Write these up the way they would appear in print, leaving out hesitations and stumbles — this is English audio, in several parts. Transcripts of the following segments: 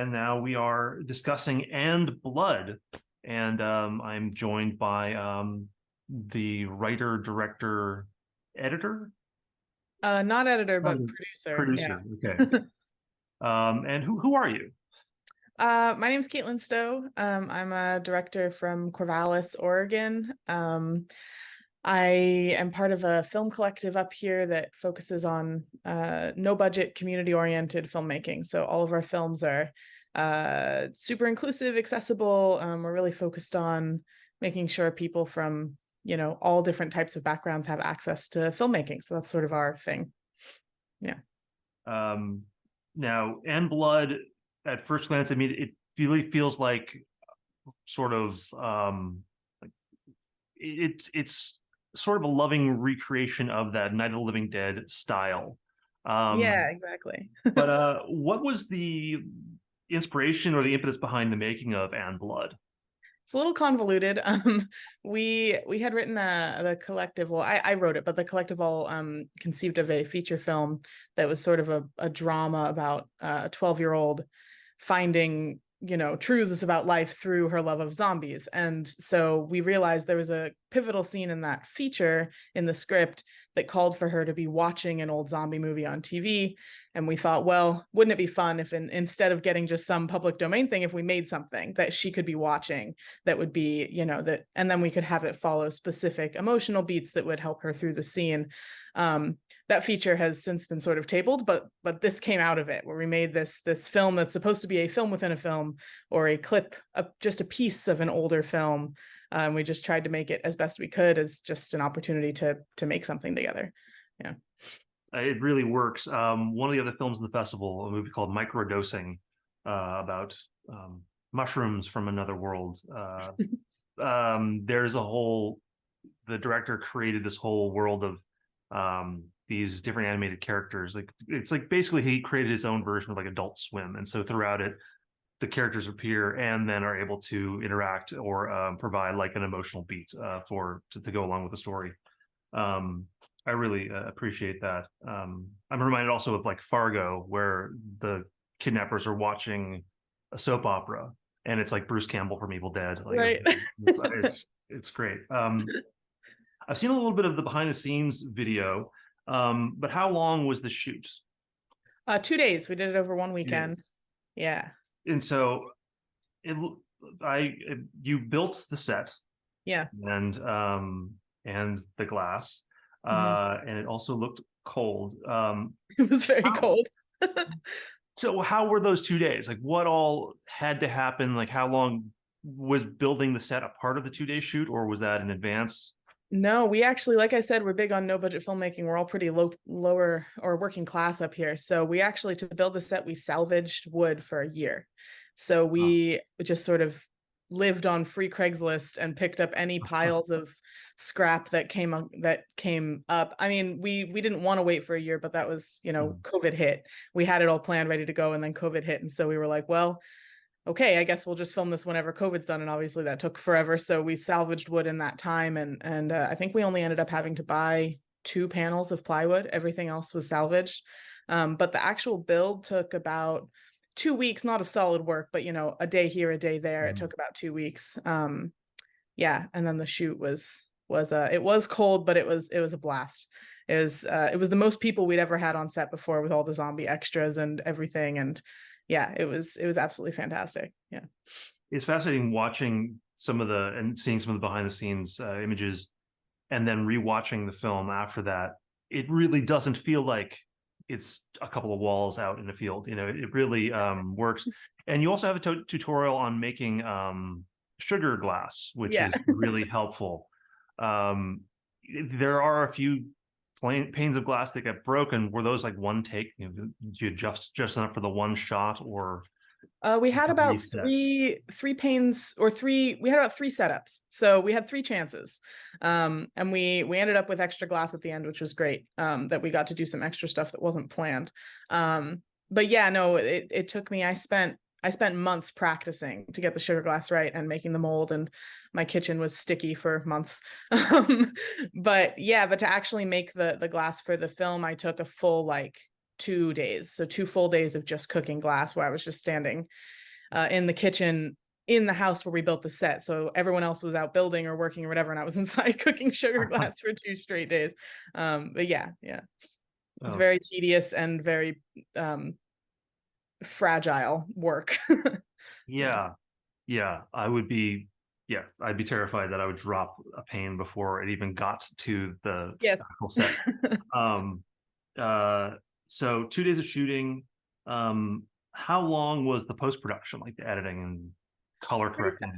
and now we are discussing And Blood. And I'm joined by the writer, director, editor? Not editor, but Um, producer. Yeah. Producer. Okay. And who are you? My name's Caitlin Stow. I'm a director from Corvallis, Oregon. I am part of a film collective up here that focuses on no budget, community oriented filmmaking. So all of our films are super inclusive, accessible. We're really focused on making sure people from, all different types of backgrounds have access to filmmaking. So that's sort of our thing. Yeah. Um, Now, And Blood, at first glance, I mean, it really feels like sort of like it's sort of a loving recreation of that Night of the Living Dead style. Yeah, exactly. But what was the inspiration or the impetus behind the making of And Blood? It's a little convoluted. We had written the collective. Well, I wrote it, but the collective all conceived of a feature film that was sort of a drama about a 12-year-old finding, truths about life through her love of zombies. And so we realized there was a pivotal scene in that feature in the script that called for her to be watching an old zombie movie on TV. And we thought, well, wouldn't it be fun if instead of getting just some public domain thing, if we made something that she could be watching that would be, that, and then we could have it follow specific emotional beats that would help her through the scene. That feature has since been sort of tabled, but this came out of it, where we made this film that's supposed to be a film within a film, or a clip, just a piece of an older film. We just tried to make it as best we could as just an opportunity to make something together. Yeah. It really works. One of the other films in the festival, a movie called Microdosing, about mushrooms from another world. There's the director created this whole world of these different animated characters. Like it's like basically he created his own version of like Adult Swim, and so throughout it, the characters appear and then are able to interact or provide like an emotional beat to go along with the story. I really appreciate that. I'm reminded also of like Fargo, where the kidnappers are watching a soap opera, and it's like Bruce Campbell from Evil Dead. Like, Right. it's great. I've seen a little bit of the behind the scenes video, but how long was the shoot? 2 days. We did it over one weekend. Yes. Yeah. And so, it, you built the set, Yeah. and the glass. And it also looked cold. It was very cold. So how were those 2 days? Like what all had to happen? Like how long was building the set a part of the 2 day shoot, or was that in advance? No, we actually, like I said, we're big on no budget filmmaking. We're all pretty lower or working class up here. So we actually, to build the set, we salvaged wood for a year. So we just sort of lived on free Craigslist and picked up any piles of scrap that came up. I mean, we didn't want to wait for a year, but that was, COVID hit. We had it all planned, ready to go, and then COVID hit. And so we were like, well, okay, I guess we'll just film this whenever COVID's done. And obviously that took forever. So we salvaged wood in that time. And I think we only ended up having to buy 2 panels of plywood. Everything else was salvaged. But the actual build took about 2 weeks, not of solid work, but, a day here, a day there. It took about 2 weeks. Yeah. And then the shoot it was cold, but it was a blast. It was the most people we'd ever had on set before, with all the zombie extras and everything. And yeah, it was absolutely fantastic. Yeah. It's fascinating watching and seeing some of the behind the scenes images, and then rewatching the film after that. It really doesn't feel like it's a couple of walls out in the field. It really works. And you also have a tutorial on making sugar glass, which is really helpful. There are a few panes of glass that get broken. Were those like one take? Did you just enough for the one shot, or we had about three panes, or we had about 3 setups, so we had 3 chances, and we ended up with extra glass at the end, which was great, that we got to do some extra stuff that wasn't planned. But yeah, no, it took me, I spent months practicing to get the sugar glass right and making the mold, and my kitchen was sticky for months. But to actually make the glass for the film, I took a full 2 days. So 2 full days of just cooking glass where I was just standing in the kitchen in the house where we built the set. So everyone else was out building or working or whatever, and I was inside cooking sugar glass for 2 straight days. But yeah, it's Oh, very tedious and very fragile work. Yeah. yeah. Yeah. I would be, yeah, I'd be terrified that I would drop a pane before it even got to the Yes. actual set. Um, uh, so 2 days of shooting. How long was the post-production, like the editing and color correcting?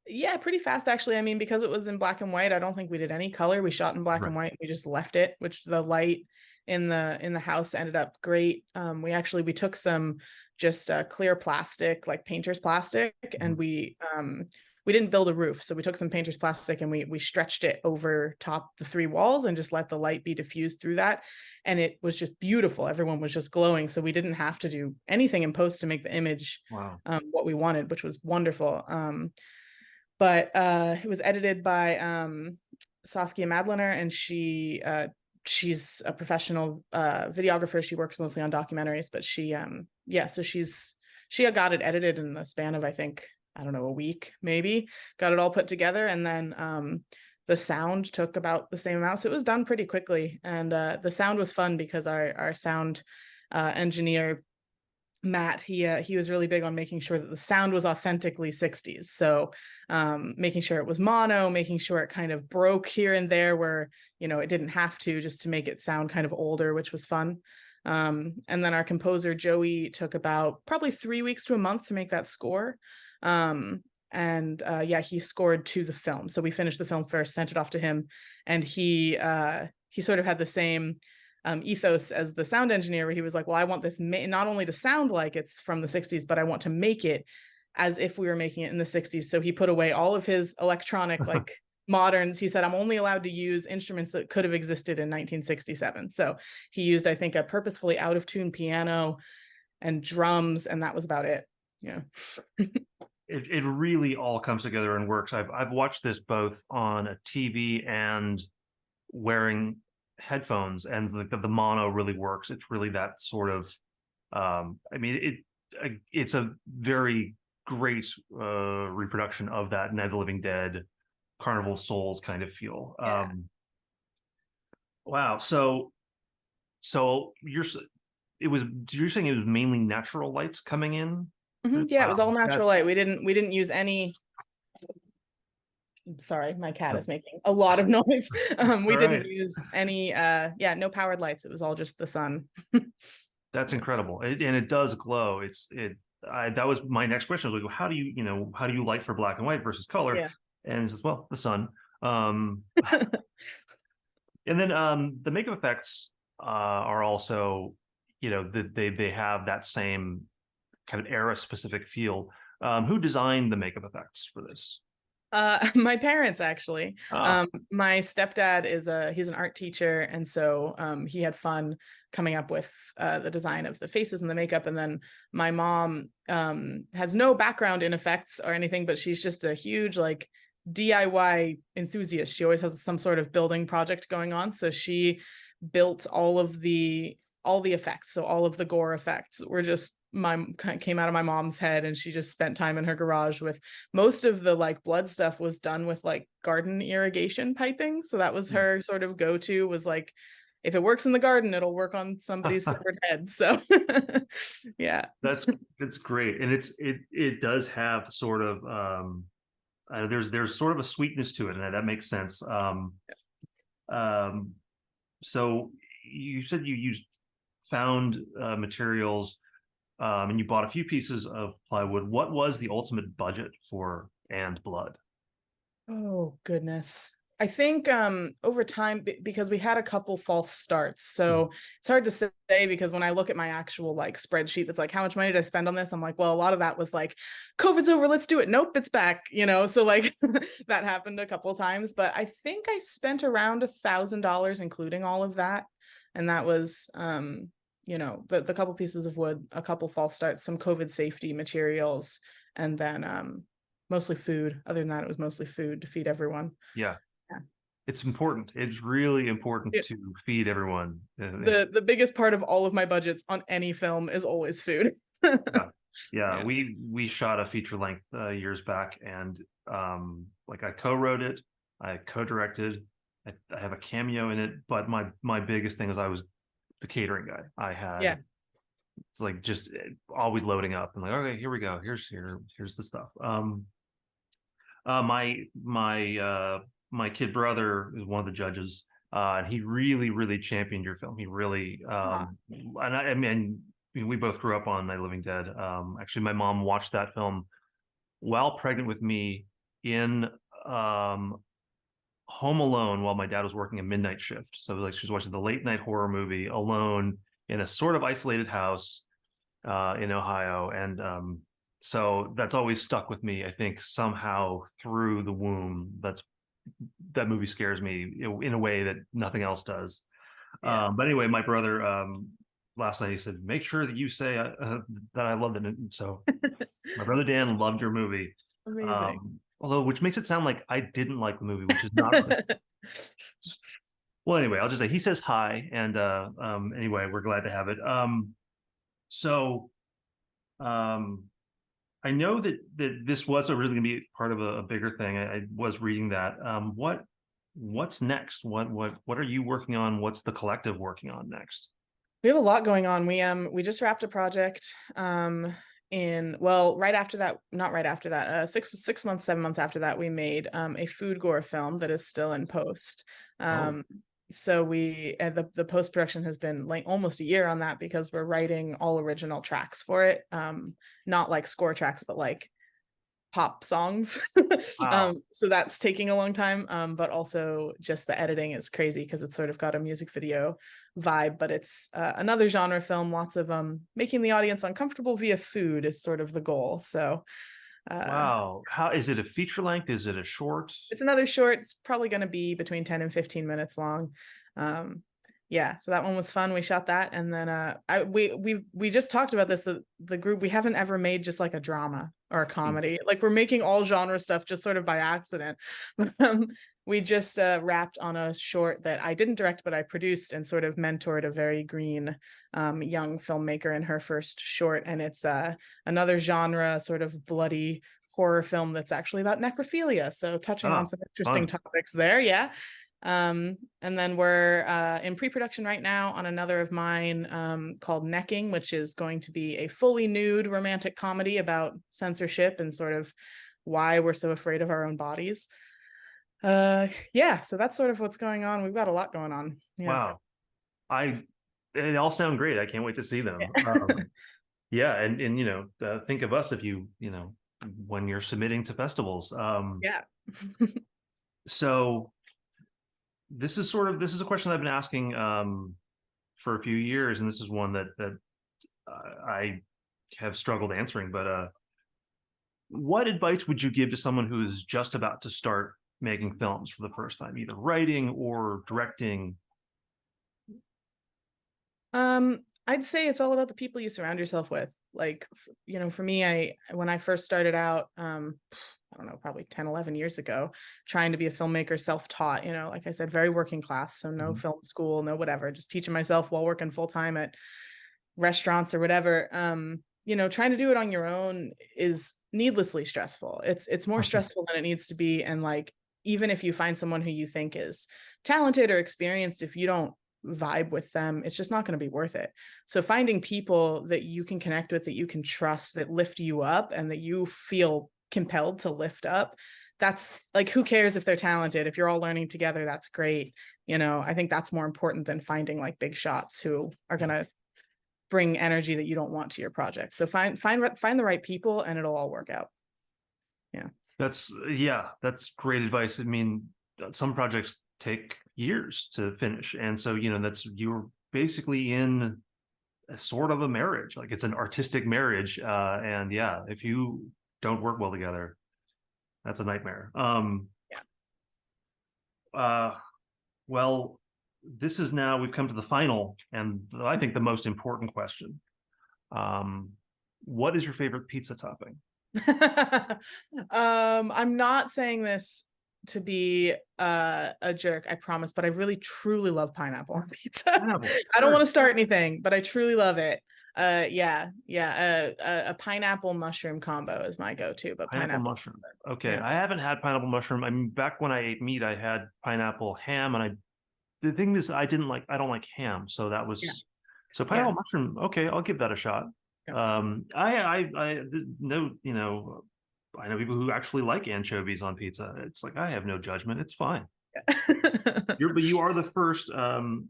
Yeah, pretty fast actually. I mean, because it was in black and white, I don't think we did any color. We shot in black Right. and white. We just left it, which the light in the house ended up great. We took some just clear plastic, like painter's plastic, and Mhm. we didn't build a roof, so we took some painter's plastic and we stretched it over top the 3 walls and just let the light be diffused through that, and it was just beautiful. Everyone was just glowing, so we didn't have to do anything in post to make the image Wow. what we wanted, which was wonderful. But it was edited by Saskia Madlener, and she's a professional videographer. She works mostly on documentaries, but so she got it edited in the span of, I think, I don't know, a week maybe. Got it all put together, and then the sound took about the same amount, so it was done pretty quickly. And the sound was fun because our sound engineer Matt, he was really big on making sure that the sound was authentically 60s. So making sure it was mono, making sure it kind of broke here and there where, it didn't have to, just to make it sound kind of older, which was fun. And then our composer Joey took about probably 3 weeks to a month to make that score. And he scored to the film. So we finished the film first, sent it off to him, and he sort of had the same ethos as the sound engineer, where he was like, well, I want this not only to sound like it's from the 60s, but I want to make it as if we were making it in the 60s. So he put away all of his electronic, like moderns. He said, I'm only allowed to use instruments that could have existed in 1967. So he used, I think, a purposefully out of tune piano and drums, and that was about it. Yeah. It really all comes together and works. I've watched this both on a TV and wearing headphones, and the mono really works. It's really that sort of I mean it's a very great reproduction of that Night of the Living Dead, Carnival of Souls kind of feel. Yeah. Wow. So you're saying it was mainly natural lights coming in? Yeah, it was all Wow. natural That's light. We didn't use any. Sorry, my cat no. is making a lot of noise. We All didn't right. use any no powered lights. It was all just the sun. That's Yeah. incredible. And it does glow. That was my next question. I was like, how do you light for black and white versus color? Yeah. And it says, well, the sun. And then the makeup effects are also, they have that same kind of era specific feel. Who designed the makeup effects for this? My parents actually. Ah, My stepdad he's an art teacher, and so he had fun coming up with the design of the faces and the makeup. And then my mom has no background in effects or anything, but she's just a huge like DIY enthusiast. She always has some sort of building project going on, so she built all the effects. So all of the gore effects were just came out of my mom's head, and she just spent time in her garage with most of the like blood stuff was done with like garden irrigation piping. So that was her sort of go-to, was like, if it works in the garden, it'll work on somebody's severed head. So yeah. that's great, and it does have sort of there's sort of a sweetness to it, and that makes sense. Um, so you said you used found materials, and you bought a few pieces of plywood. What was the ultimate budget for And Blood? Oh goodness. I think over time, because we had a couple false starts, so it's hard to say, because when I look at my actual like spreadsheet that's like, how much money did I spend on this, I'm like, well, a lot of that was like, COVID's over, let's do it, nope, it's back, so like that happened a couple of times. But I think I spent around $1,000 including all of that, and that was the couple pieces of wood, a couple false starts, some COVID safety materials, and then mostly food. Other than that, it was mostly food to feed everyone. Yeah. Yeah. It's important. It's really important Yeah. to feed everyone. The biggest part of all of my budgets on any film is always food. Yeah. Yeah, Yeah. we shot a feature length years back, and like I co-wrote it, I co-directed, I have a cameo in it, but my biggest thing is I was the catering guy. I Yeah. had it's like just always loading up and like, okay, here we go. Here's the stuff. My kid brother is one of the judges, and he really championed your film. He really Ah, and I mean we both grew up on Night of the Living Dead. Actually, my mom watched that film while pregnant with me in um, Home Alone while my dad was working a midnight shift. So like she was watching the late night horror movie alone in a sort of isolated house in Ohio, and so that's always stuck with me. I think somehow through the womb, that movie scares me in a way that nothing else does. yeah. But anyway, my brother last night he said, "Make sure that you say that I loved it." And so my brother Dan loved your movie, Amazing. although which makes it sound like I didn't like the movie, which is not. Well, anyway, I'll just say he says hi, and anyway, we're glad to have it. So um, I know that this was really going to be part of a bigger thing. I was reading that. What's next? What are you working on? What's the collective working on next? We have a lot going on. We just wrapped a project in, well, right after that, not right after that, 6 months, 7 months after that, we made a food gore film that is still in post. Oh, So the post production has been like almost a year on that because we're writing all original tracks for it. Not like score tracks, but like pop songs. wow, So that's taking a long time. But also just the editing is crazy because it's sort of got a music video vibe, but it's another genre film. Lots of making the audience uncomfortable via food is sort of the goal. So uh wow. How is it a feature length? Is it a short? it's another short. It's probably going to be between 10 and 15 minutes long. um yeah, so that one was fun. We shot that, and then we just talked about this, the group, we haven't ever made just like a drama or a comedy. Like we're making all genre stuff just sort of by accident. um, we just wrapped on a short that I didn't direct, but I produced and sort of mentored a very green young filmmaker in her first short, and it's another genre, sort of bloody horror film that's actually about necrophilia, so touching on Oh, some interesting fun. topics there. Yeah. And then we're in pre-production right now on another of mine called Necking, which is going to be a fully nude romantic comedy about censorship and sort of why we're so afraid of our own bodies. Yeah, so that's sort of what's going on. We've got a lot going on. Yeah. Wow. I They all sound great. I can't wait to see them. Yeah. Yeah, and think of us if when you're submitting to festivals. Yeah. So this is a question I've been asking for a few years, and this is one that I have struggled answering. But what advice would you give to someone who is just about to start making films for the first time, either writing or directing? I'd say it's all about the people you surround yourself with. Like, for me, when I first started out, I don't know, probably 10, 11 years ago, trying to be a filmmaker, self-taught, like I said, very working class. So no Mhm. film school, no whatever, just teaching myself while working full time at restaurants or whatever. Trying to do it on your own is needlessly stressful. It's more stressful than it needs to be. And like, even if you find someone who you think is talented or experienced, if you don't vibe with them, it's just not going to be worth it. So finding people that you can connect with, that you can trust, that lift you up and that you feel compelled to lift up, that's like, who cares if they're talented? If you're all learning together, that's great. I think that's more important than finding like big shots who are going to bring energy that you don't want to your project. So find the right people and it'll all work out. Yeah. That's great advice. I mean, some projects take years to finish, and so that's you're basically in a sort of a marriage, like it's an artistic marriage, and yeah, if you don't work well together, that's a nightmare. Yeah. Uh, well, we've come to the final and I think the most important question. Um, what is your favorite pizza topping? I'm not saying this to be a jerk, I promise, but I really truly love pineapple on pizza. Pineapple, I don't sure. want to start anything, but I truly love it. Yeah, a pineapple mushroom combo is my go-to, but Pineapple pineapple mushroom. pizza. Okay, Yeah. I haven't had pineapple mushroom. I mean, back when I ate meat, I had pineapple ham, and the thing is, I don't like ham, so that Yeah. was so Yeah. pineapple mushroom. Okay, I'll give that a shot. Yeah. I know, you know, I know people who actually like anchovies on pizza. It's like I have no judgment. It's fine. But you are the first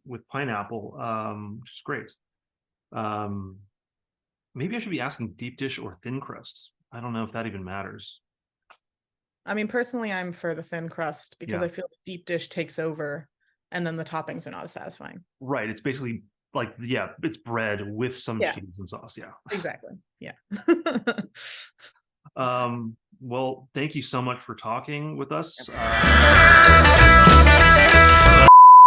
with pineapple, which is great. Um, maybe I should be asking deep dish or thin crust. I don't know if that even matters. I mean, personally, I'm for the thin crust because Yeah. I feel the deep dish takes over and then the toppings are not as satisfying. Right. It's basically like, yeah, it's bread with some Yeah. cheese and sauce. Yeah. Exactly. Yeah. Well, thank you so much for talking with us.